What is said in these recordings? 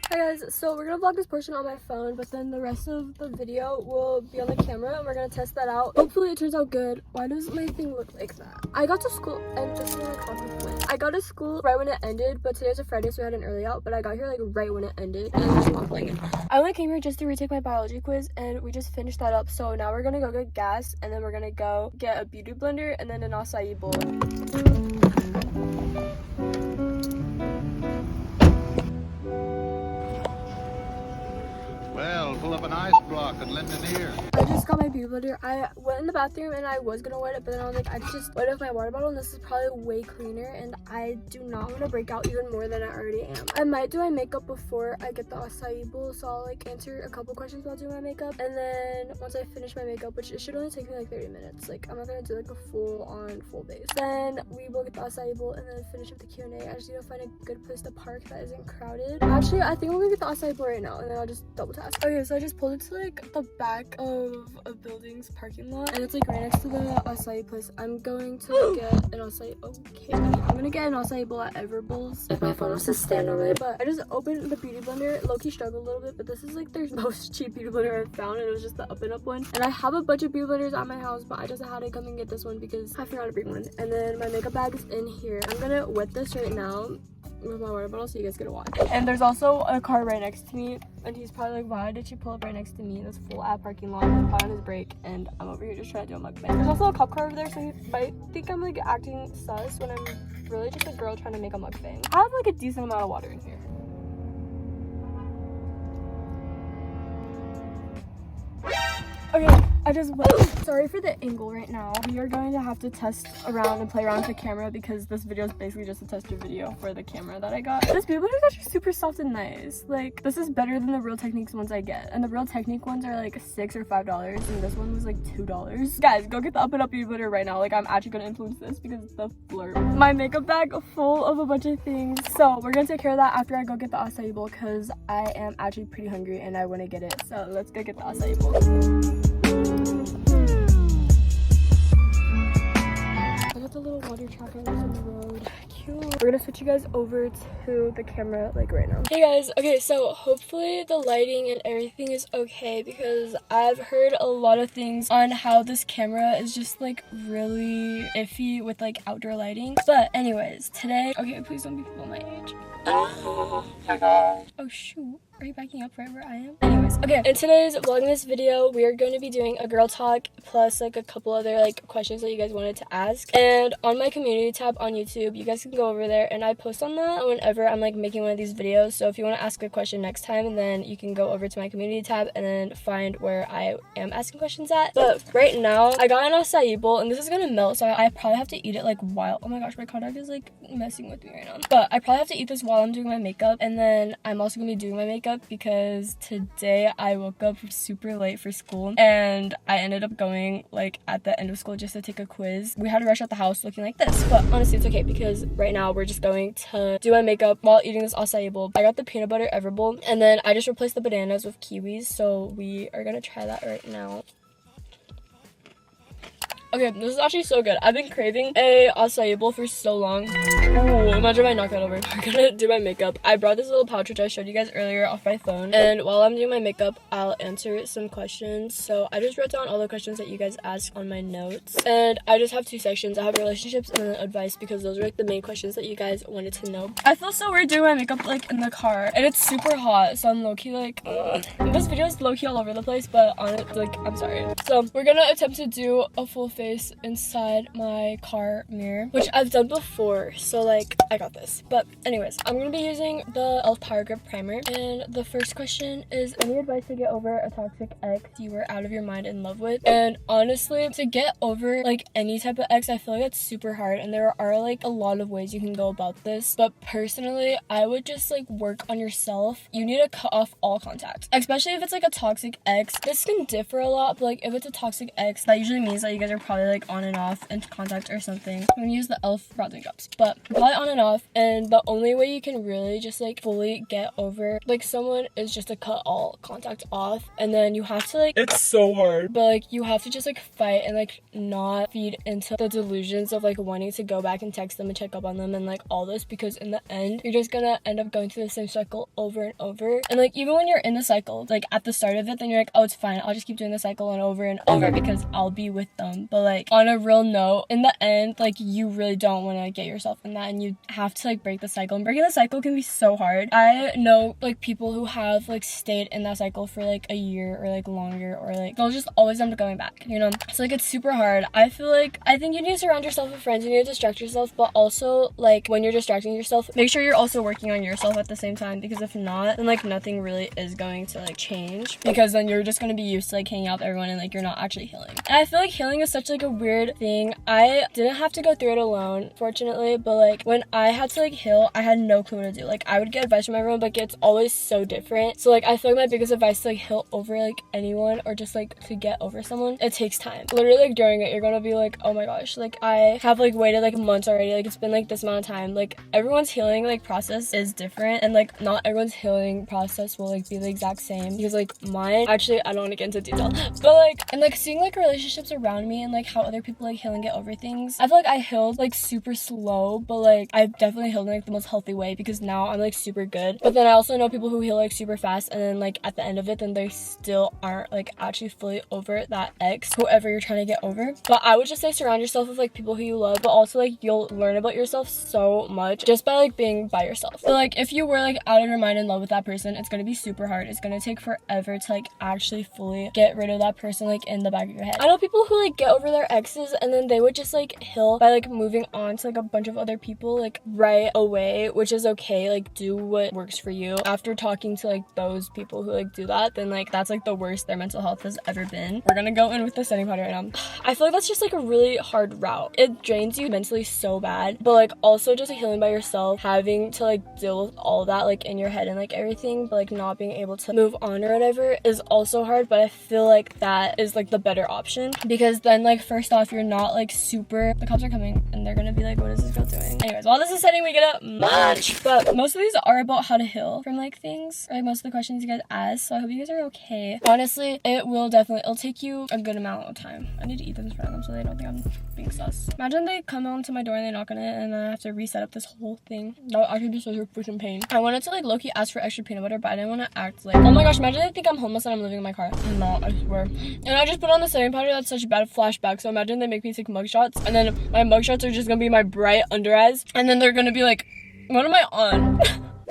Hi guys, so we're gonna vlog this portion on my phone, but then the rest of the video will be on the camera and we're gonna test that out. Hopefully it turns out good. Why does my thing look like that? I got to school and this is like I got to school right when it ended, but today's a Friday so we had an early out, but I got here like right when it ended and there's not playing it. I only came here just to retake my biology quiz and we just finished that up, so now we're gonna go get gas and then we're gonna go get a beauty blender and then an acai bowl. Well, pull up an ice block and lend an ear. I just got my beauty blender. I went in the bathroom and I was gonna wet it, but then I was like, I just wet it with my water bottle and this is probably way cleaner and I do not want to break out even more than I already am. I might do my makeup before I get the acai bowl, so I'll like answer a couple questions while doing my makeup, and then once I finish my makeup, which it should only take me like 30 minutes, like I'm not gonna do like a full base, then we will get the acai bowl and then finish up the Q&A. I just need to find a good place to park that isn't crowded. Actually, I think we're gonna get the acai bowl right now and then I'll just double tap. Okay, so I just pulled into like the back of a building's parking lot and it's like right next to the acai place. I'm going to get an acai. Okay, I'm gonna get an acai bowl at Everbowls if my phone wants to stand on it. But I just opened the beauty blender. Low-key struggled a little bit, but this is like their most cheap beauty blender I've found, and it was just the up and up one. And I have a bunch of beauty blenders at my house, but I just had to come and get this one because I forgot to bring one. And then my makeup bag is in here. I'm gonna wet this right now with my water bottle so you guys get a watch. And there's also a car right next to me and he's probably like, why did you pull up right next to me in this full app parking lot? He's probably on his break and I'm over here just trying to do a mukbang. There's also a cop car over there, so he might think I'm like acting sus when I'm really just a girl trying to make a mukbang. I have like a decent amount of water in here. Okay, I just sorry for the angle right now. We are going to have to test around and play around with the camera because this video is basically just a tester video for the camera that I got. This beauty blender is actually super soft and nice. Like, this is better than the Real Techniques ones I get. And the Real Technique ones are like $6 or $5 and this one was like $2. Guys, go get the Up and Up beauty blender right now. Like, I'm actually gonna influence this because it's the blurb. My makeup bag full of a bunch of things. So we're gonna take care of that after I go get the acai bowl because I am actually pretty hungry and I want to get it. So let's go get the acai bowl. I got the little water tracker that's on the road. Cute. We're gonna switch you guys over to the camera like right now. Hey guys, okay, so hopefully the lighting and everything is okay because I've heard a lot of things on how this camera is just like really iffy with like outdoor lighting. But anyways, today, okay, please don't be people my age. Oh my god. Oh shoot. Are you backing up right where I am? Anyways, okay, in today's Vlogmas video, we are going to be doing a girl talk plus like a couple other like questions that you guys wanted to ask. And on my community tab on YouTube, you guys can go over there and I post on that whenever I'm like making one of these videos. So if you want to ask a question next time, then you can go over to my community tab and then find where I am asking questions at. But right now, I got an acai bowl and this is gonna melt, so I probably have to eat it like while, oh my gosh, my contact is like messing with me right now. But I probably have to eat this while I'm doing my makeup, and then I'm also gonna be doing my makeup because today I woke up super late for school and I ended up going like at the end of school just to take a quiz. We had to rush out the house looking like this, but honestly it's okay because right now we're just going to do my makeup while eating this acai bowl. I got the peanut butter ever bowl and then I just replaced the bananas with kiwis, so we are gonna try that right now. Okay, this is actually so good. I've been craving a acai bowl for so long. Oh, imagine if I knock that over. We're gonna do my makeup. I brought this little pouch which I showed you guys earlier off my phone, and while I'm doing my makeup, I'll answer some questions. So I just wrote down all the questions that you guys asked on my notes, and I just have two sections. I have relationships and then advice because those are like the main questions that you guys wanted to know. I feel so weird doing my makeup like in the car, and it's super hot, so I'm low-key like this video is low-key all over the place, but on it, like, I'm sorry. So we're gonna attempt to do a full face inside my car mirror, which I've done before, so like I got this. But anyways, I'm gonna be using the e.l.f. Power Grip Primer, and the first question is any advice to get over a toxic ex you were out of your mind in love with? And honestly, to get over like any type of ex, I feel like that's super hard, and there are like a lot of ways you can go about this, but personally I would just like work on yourself. You need to cut off all contact, especially if it's like a toxic ex. This can differ a lot, but like if it's a toxic ex, that usually means that you guys are probably like on and off into contact or something. I'm gonna use the e.l.f. bronzing drops, but probably on and off. And the only way you can really just like fully get over like someone is just to cut all contact off, and then you have to like, it's so hard, but like you have to just like fight and like not feed into the delusions of like wanting to go back and text them and check up on them and like all this, because in the end you're just gonna end up going through the same cycle over and over. And like even when you're in the cycle, like at the start of it, then you're like, oh, it's fine, I'll just keep doing the cycle and over because I'll be with them. But like on a real note, in the end, like you really don't want to get yourself in that, and you have to like break the cycle, and breaking the cycle can be so hard. I know like people who have like stayed in that cycle for like a year or like longer, or like they'll just always end up going back, you know? So like it's super hard. I think you need to surround yourself with friends, you need to distract yourself, but also like when you're distracting yourself, make sure you're also working on yourself at the same time, because if not, then like nothing really is going to like change, because then you're just going to be used to like hanging out with everyone and like you're not actually healing. And I feel like healing is such like a weird thing. I didn't have to go through it alone, fortunately, but like when I had to like heal, I had no clue what to do. Like I would get advice from everyone, but it's always so different. So like I feel like my biggest advice to like heal over like anyone, or just like to get over someone, it takes time. Literally like during it, you're gonna be like, oh my gosh, like I have like waited like months already, like it's been like this amount of time. Like everyone's healing like process is different, and like not everyone's healing process will like be the exact same, because like mine, actually I don't want to get into detail, but like, and like seeing like relationships around me and like how other people like heal and get over things, I feel like I healed like super slow, but like I've definitely healed in like the most healthy way, because now I'm like super good. But then I also know people who heal like super fast, and then like at the end of it, then they still aren't like actually fully over that ex, whoever you're trying to get over. But I would just say surround yourself with like people who you love, but also like you'll learn about yourself so much just by like being by yourself. So like if you were like out of your mind in love with that person, it's gonna be super hard. It's gonna take forever to like actually fully get rid of that person like in the back of your head. I know people who like get over their exes and then they would just like heal by like moving on to like a bunch of other people like right away, which is okay. Like do what works for you. After talking to like those people who like do that, then like that's like the worst their mental health has ever been. We're gonna go in with the setting powder right now. I feel like that's just like a really hard route. It drains you mentally so bad, but like also just like healing by yourself, having to like deal with all that like in your head and like everything, but like not being able to move on or whatever is also hard. But I feel like that is like the better option, because then like first off, you're not like super, the cops are coming and they're gonna be like, what is this girl doing? Anyways, while this is setting, we get a munch. But most of these are about how to heal from like things, or like most of the questions you guys ask, so I hope you guys are okay. Honestly, it'll take you a good amount of time. I need to eat this in front of them so they don't think I'm being sus. Imagine they come onto my door and they knock on it and then I have to reset up this whole thing. That would actually be such a freaking pain. I wanted to like low-key ask for extra peanut butter, but I didn't want to act like, oh my gosh, imagine they think I'm homeless and I'm living in my car. No, I swear. And I just put on the setting powder. That's such a bad flashback. So imagine they make me take mugshots, and then my mugshots are just gonna be my bright under eyes, and then they're gonna be like, what am I on?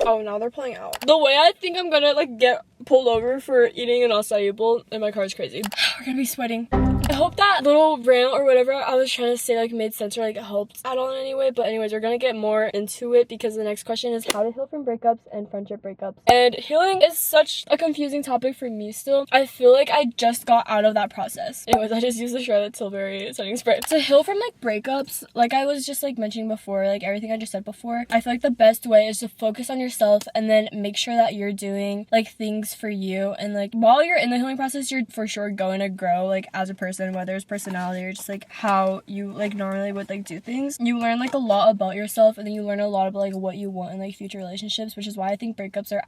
Oh, now they're playing out. The way I think I'm gonna like get pulled over for eating an acai bowl in my car is crazy. We're gonna be sweating. I hope that little rant or whatever I was trying to say like made sense or like helped at all in any way. But anyways, we're gonna get more into it, because the next question is how to heal from breakups and friendship breakups. And healing is such a confusing topic for me still. I feel like I just got out of that process. Anyways, I just used the Charlotte Tilbury setting spray. To heal from like breakups, like I was just like mentioning before, like everything I just said before, I feel like the best way is to focus on yourself and then make sure that you're doing like things for you. And like while you're in the healing process, you're for sure going to grow like as a person, whether it's personality or just like how you like normally would like do things. You learn like a lot about yourself, and then you learn a lot about like what you want in like future relationships, which is why I think breakups are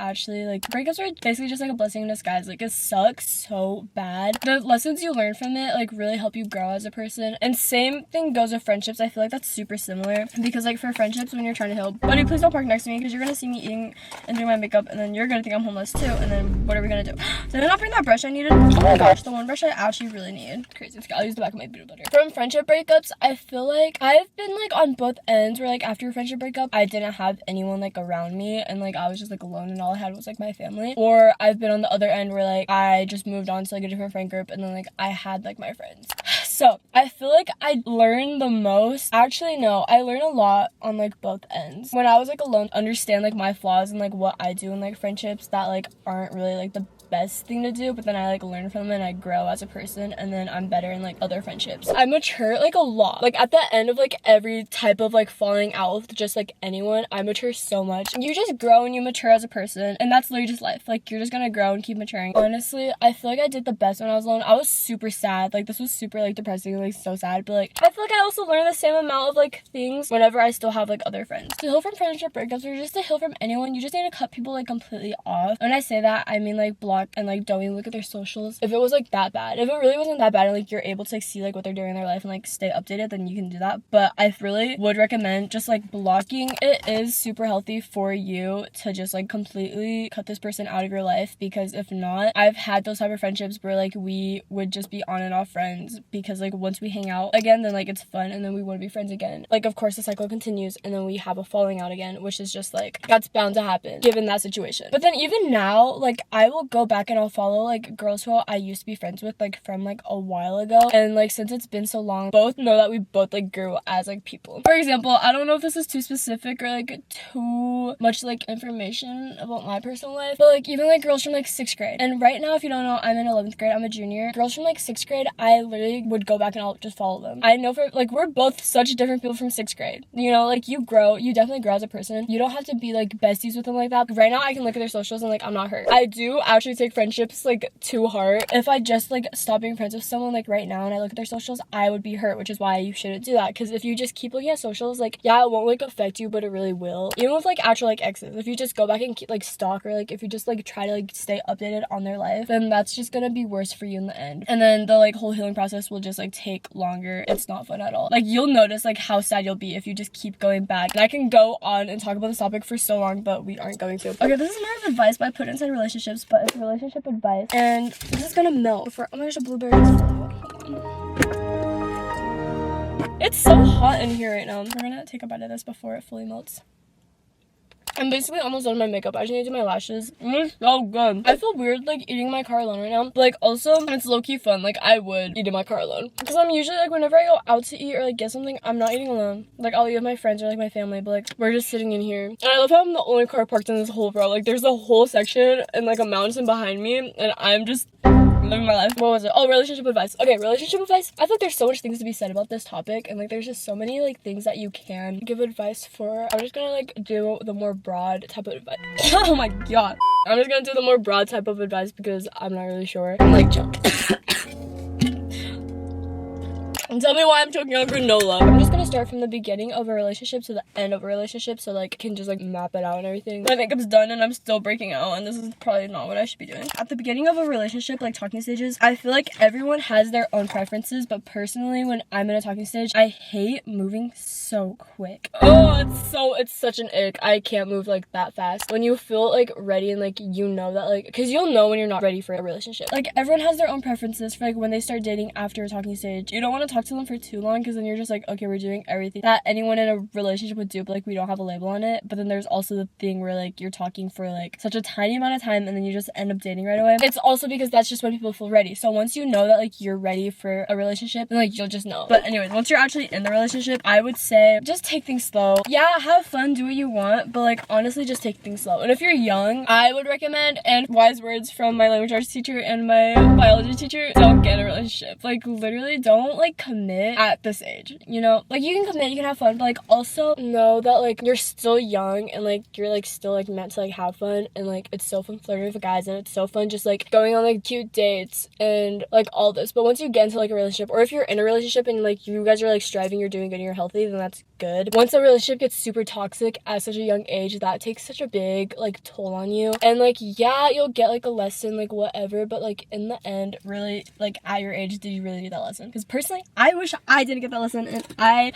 basically just like a blessing in disguise. Like it sucks so bad. The lessons you learn from it like really help you grow as a person. And same thing goes with friendships. I feel like that's super similar, because like for friendships, when you're trying to heal, buddy, please don't park next to me, because you're gonna see me eating and doing my makeup, and then you're gonna think I'm homeless too, and then what are we gonna do? Did I not bring that brush I needed? Oh my gosh, the one brush I actually really needed. Crazy. I'll use the back of my peanut butter. From friendship breakups, I feel like I've been like on both ends, where like after a friendship breakup, I didn't have anyone like around me, and like I was just like alone, and all I had was like my family. Or I've been on the other end where like I just moved on to like a different friend group, and then like I had like my friends. So I feel like I learned the most. Actually, no, I learned a lot on like both ends. When I was like alone, understand like my flaws and like what I do in like friendships that like aren't really like the best thing to do, but then I like learn from them and I grow as a person, and then I'm better in like other friendships. I mature like a lot. Like at the end of like every type of like falling out with just like anyone, I mature so much. You just grow and you mature as a person, and that's literally just life. Like you're just gonna grow and keep maturing. Honestly, I feel like I did the best when I was alone. I was super sad. Like this was super like depressing depressing and like so sad, but like I feel like I also learn the same amount of like things whenever I still have like other friends. To heal from friendship breakups or just to heal from anyone, you just need to cut people like completely off. When I say that, I mean like block and like don't even look at their socials. If it was like that bad, if it really wasn't that bad and like you're able to like see like what they're doing in their life and like stay updated, then you can do that. But I really would recommend just like blocking. It is super healthy for you to just like completely cut this person out of your life, because if not, I've had those type of friendships where like we would just be on and off friends because like once we hang out again, then like it's fun and then we want to be friends again. Like of course the cycle continues and then we have a falling out again, which is just like that's bound to happen given that situation. But then even now, like I will go back and I'll follow like girls who I used to be friends with like from like a while ago, and like since it's been so long, both know that we both like grew as like people. For example, I don't know if this is too specific or like too much like information about my personal life, but like even like girls from like 6th grade, and right now if you don't know, I'm in 11th grade, I'm a junior. Girls from like 6th grade, I literally would go back and I'll just follow them. I know for like we're both such different people from 6th grade, you know, like you definitely grow as a person. You don't have to be like besties with them like that. Right now I can look at their socials and like I'm not hurt. I do actually take friendships like to heart. If I just like stop being friends with someone like right now and I look at their socials, I would be hurt, which is why you shouldn't do that. Because if you just keep looking at socials, like yeah, it won't like affect you, but it really will. Even with like actual like exes, if you just go back and keep, like stalk, or like if you just like try to like stay updated on their life, then that's just gonna be worse for you in the end, and then the like whole healing process will just like take longer. It's not fun at all. Like you'll notice like how sad you'll be if you just keep going back, and I can go on and talk about this topic for so long, but we aren't going to. Okay, this is more of advice, but I put it inside relationships, but it's relationship advice, and this is gonna melt before. Oh my gosh, a blueberry is it's so hot in here right now. We're gonna take a bite of this before it fully melts. I'm basically almost done with my makeup. I just need to do my lashes. It's so good. I feel weird like eating my car alone right now, but like also it's low-key fun. Like I would eat in my car alone, because I'm usually like whenever I go out to eat or like get something, I'm not eating alone. Like I'll eat with my friends or like my family, but like we're just sitting in here. And I love how I'm the only car parked in this whole row. Like there's a whole section and like a mountain behind me, and I'm just living my life. What was it? Oh, relationship advice. Okay, relationship advice. I feel like there's so much things to be said about this topic, and like there's just so many like things that you can give advice for. I'm just gonna like do the more broad type of advice. Oh my god. I'm just gonna do the more broad type of advice because I'm not really sure. I'm like choking. And tell me why I'm choking on granola. I'm just gonna start from the beginning of a relationship to the end of a relationship, so like I can just like map it out and everything. My makeup's done and I'm still breaking out, and this is probably not what I should be doing. At the beginning of a relationship, like talking stages, I feel like everyone has their own preferences, but personally when I'm in a talking stage, I hate moving so quick. Oh, it's such an ick. I can't move like that fast. When you feel like ready and like you know that like, because you'll know when you're not ready for a relationship. Like everyone has their own preferences for like when they start dating after a talking stage. You don't want to talk to them for too long, because then you're just like, okay, we're doing everything that anyone in a relationship would do, but like we don't have a label on it. But then there's also the thing where like you're talking for like such a tiny amount of time and then you just end up dating right away. It's also because that's just when people feel ready. So once you know that like you're ready for a relationship, then like you'll just know. But anyways, once you're actually in the relationship, I would say just take things slow. Yeah, have fun, do what you want, but like honestly just take things slow. And if you're young, I would recommend, and wise words from my language arts teacher and my biology teacher, don't get in a relationship. Like literally don't like commit at this age, you know? Like you can commit, you can have fun, but like also know that like you're still young and like you're like still like meant to like have fun, and like it's so fun flirting with guys, and it's so fun just like going on like cute dates and like all this. But once you get into like a relationship, or if you're in a relationship and like you guys are like striving, you're doing good and you're healthy, then that's good. Once a relationship gets super toxic at such a young age, that takes such a big like toll on you, and like yeah, you'll get like a lesson, like whatever, but like in the end, really like at your age, did you really need that lesson? Because personally I wish I didn't get that lesson, and I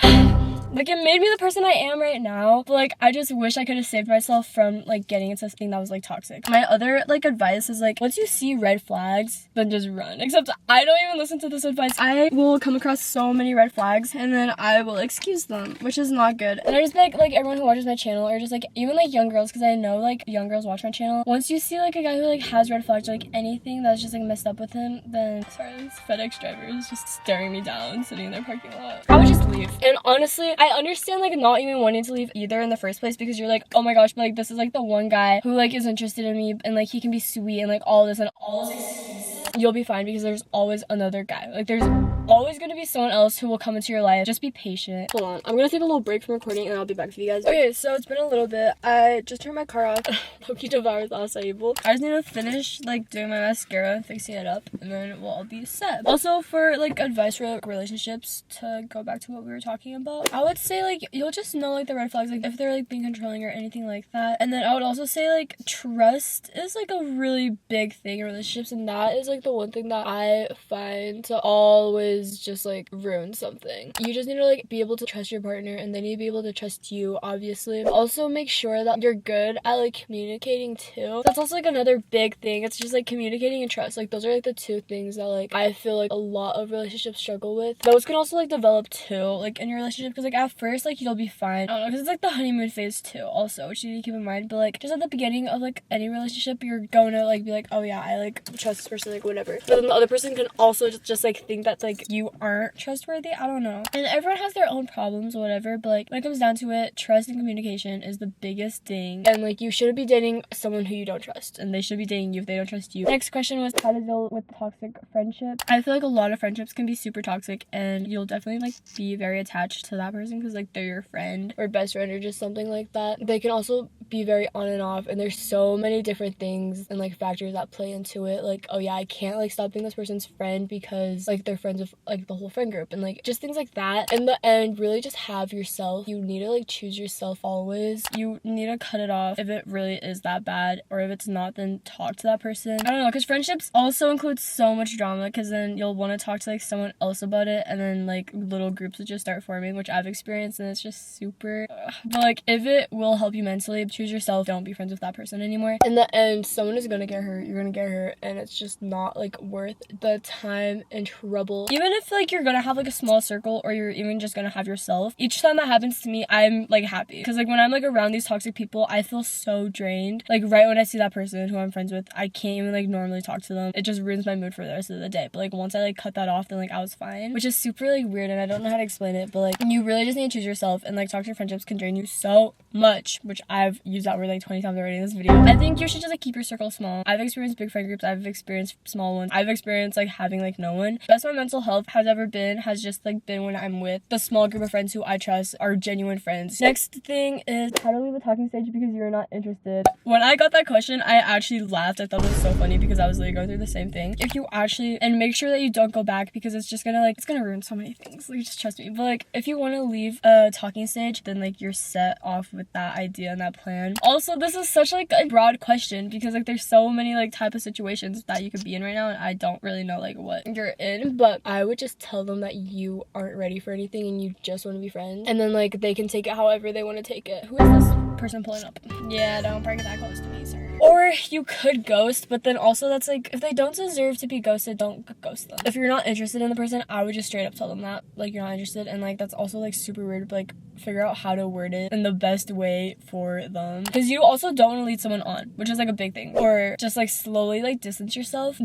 like it made me the person I am right now, but like I just wish I could have saved myself from like getting into something that was like toxic. My other like advice is like once you see red flags, then just run. Except I don't even listen to this advice. I will come across so many red flags and then I will excuse them, which is not good. And I just like everyone who watches my channel, or just like even like young girls, because I know like young girls watch my channel, once you see like a guy who like has red flags or like anything that's just like messed up with him, then sorry, this FedEx driver is just staring me down sitting in their parking lot. I would just leave. And honestly, I understand like not even wanting to leave either in the first place, because you're like, oh my gosh, but like this is like the one guy who like is interested in me and like he can be sweet and like all this and all those excuses. You'll be fine because there's always another guy. Like there's always going to be someone else who will come into your life. Just be patient. Hold on, I'm gonna take a little break from recording and I'll be back with you guys. Okay, so it's been a little bit. I just turned my car off. Loki devoured the acai bowl. I just need to finish like doing my mascara and fixing it up, and then we'll all be set. Also, for like advice for relationships, to go back to what we were talking about, I would say like you'll just know like the red flags, like if they're like being controlling or anything like that. And then I would also say like trust is like a really big thing in relationships, and that is like the one thing that I find to always just like ruin something. You just need to like be able to trust your partner, and they need to be able to trust you, obviously. Also, make sure that you're good at like communicating too. That's also like another big thing. It's just like communicating and trust. Like those are like the two things that like I feel like a lot of relationships struggle with. Those can also like develop too, like in your relationship, because like at first like you'll be fine. I don't know, because it's like the honeymoon phase too also, which you need to keep in mind. But like just at the beginning of like any relationship, you're going to like be like, oh yeah, I like trust this person, like whatever. But then the other person can also just like think that like you aren't trustworthy. I don't know. And everyone has their own problems or whatever, but like when it comes down to it, trust and communication is the biggest thing. And like you shouldn't be dating someone who you don't trust, and they should be dating you if they don't trust you. Next question was how to deal with toxic friendship. I feel like a lot of friendships can be super toxic, and you'll definitely like be very attached to that person because like they're your friend or best friend or just something like that. They can also be very on and off, and there's so many different things and like factors that play into it. Like, oh yeah, I can't like stop being this person's friend because like they're friends with like the whole friend group, and like just things like that. In the end, really just have yourself. You need to like choose yourself always. You need to cut it off if it really is that bad, or if it's not, then talk to that person. I don't know, because friendships also include so much drama, because then you'll want to talk to like someone else about it, and then like little groups will just start forming, which I've experienced, and it's just super but like if it will help you mentally, choose yourself. Don't be friends with that person anymore. In the end, someone is gonna get hurt, you're gonna get hurt, and it's just not like worth the time and trouble. Even if like you're gonna have like a small circle, or you're even just gonna have yourself, each time that happens to me, I'm like happy, because like when I'm like around these toxic people, I feel so drained. Like right when I see that person who I'm friends with, I can't even like normally talk to them. It just ruins my mood for the rest of the day. But like once I like cut that off, then like I was fine, which is super like weird, and I don't know how to explain it. But like you really just need to choose yourself, and like toxic friendships can drain you so much, which I've used that word like 20 times already in this video. I think you should just like keep your circle small. I've experienced big friend groups, I've experienced small ones, I've experienced like having like no one. Best my mental health has ever been has just like been when I'm with the small group of friends who I trust are genuine friends. Next thing is how to leave a talking stage because you're not interested. When I got that question, I actually laughed. I thought it was so funny because I was literally going through the same thing. If you actually, and make sure that you don't go back, because it's just gonna like, it's gonna ruin so many things. Like just trust me. But like if you want to leave a talking stage, then like you're set off with that idea and that plan. Also, this is such like a broad question because like there's so many like type of situations that you could be in right now, and I don't really know like what you're in. But I would just tell them that you aren't ready for anything and you just want to be friends, and then like they can take it however they want to take it. Who is this person pulling up? Yeah, don't bring it that close to me, sir. Or you could ghost, but then also that's like, if they don't deserve to be ghosted, don't ghost them. If you're not interested in the person, I would just straight up tell them that like you're not interested. And like that's also like super weird, but like figure out how to word it in the best way for them, because you also don't want to lead someone on, which is like a big thing. Or just like slowly like distance yourself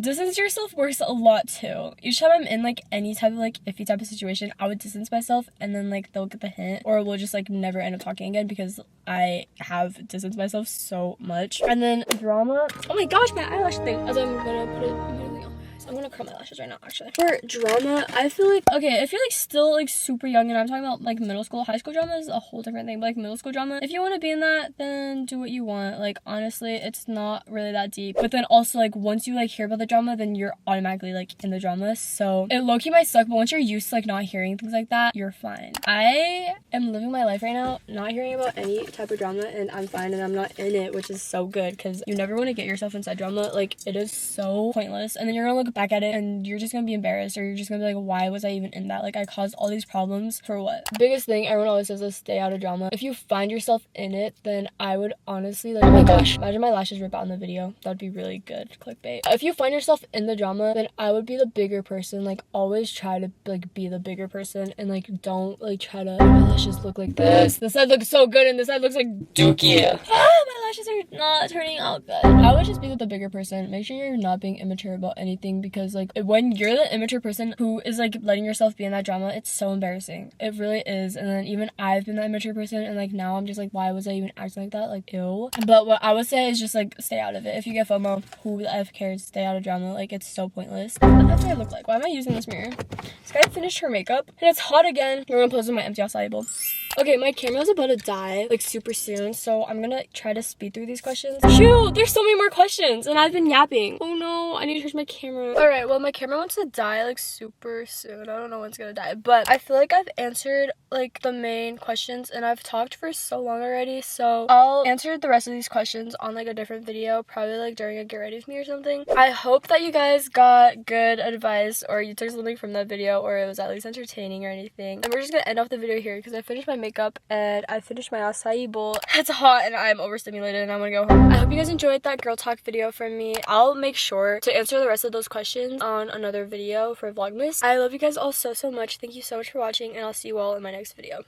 works a lot too. Each time I'm in like any type of like iffy type of situation, I would distance myself, and then like they'll get the hint, or we'll just like never end up talking again because I have distanced myself so much. And then drama, oh my gosh, my eyelash thing, as I'm gonna put it immediately on my eyes. I'm gonna curl my lashes right now, actually. For drama, I feel like, okay, if you're like still like super young, and I'm talking about like middle school, high school drama is a whole different thing, but like middle school drama, if you want to be in that, then do what you want. Like honestly, it's not really that deep. But then also like once you like hear about the drama, then you're automatically like in the drama, so it low-key might suck, but once you're used to like not hearing things like that, you're fine. I am living my life right now not hearing about any type of drama, and I'm fine, and I'm not in it, which is so good, because you never want to get yourself inside drama. Like it is so pointless, and then you're gonna look back at it and you're just gonna be embarrassed, or you're just gonna be like, why was I even in that? Like I caused all these problems for what? Biggest thing everyone always says is stay out of drama. If you find yourself in it, then I would honestly like, oh my gosh, imagine my lashes rip out in the video. That'd be really good clickbait. If you find yourself in the drama, then I would be the bigger person. Like always try to like be the bigger person, and like don't like try to, my lashes look like this side looks so good and this side looks like dookie. My lashes are not turning out good. I would just be with the bigger person. Make sure you're not being immature about anything, because like when you're the immature person who is like letting yourself be in that drama, it's so embarrassing. It really is. And then even I've been that immature person, and like now I'm just like, why was I even acting like that? Like, ew. But what I would say is just like stay out of it. If you get FOMO, who the F cares? Stay out of drama. Like, it's so pointless. What the F do I look like? Why am I using this mirror? This guy finished her makeup and it's hot again. We're gonna pose with my empty acai bowl. Okay, my camera's about to die like super soon, so I'm gonna try to speed through these questions. Shoot, there's so many more questions and I've been yapping. Oh no, I need to charge my camera. All right, well, my camera wants to die like super soon. I don't know when it's gonna die, but I feel like I've answered like the main questions and I've talked for so long already, so I'll answer the rest of these questions on like a different video, probably like during a get ready with me or something. I hope that you guys got good advice or you took something from that video or it was at least entertaining or anything. And we're just gonna end off the video here because I finished my makeup and I finished my acai bowl. It's hot and I'm overstimulated and I want to go home. I hope you guys enjoyed that girl talk video from me. I'll make sure to answer the rest of those questions on another video for Vlogmas. I love you guys all so much. Thank you so much for watching and I'll see you all in my next video.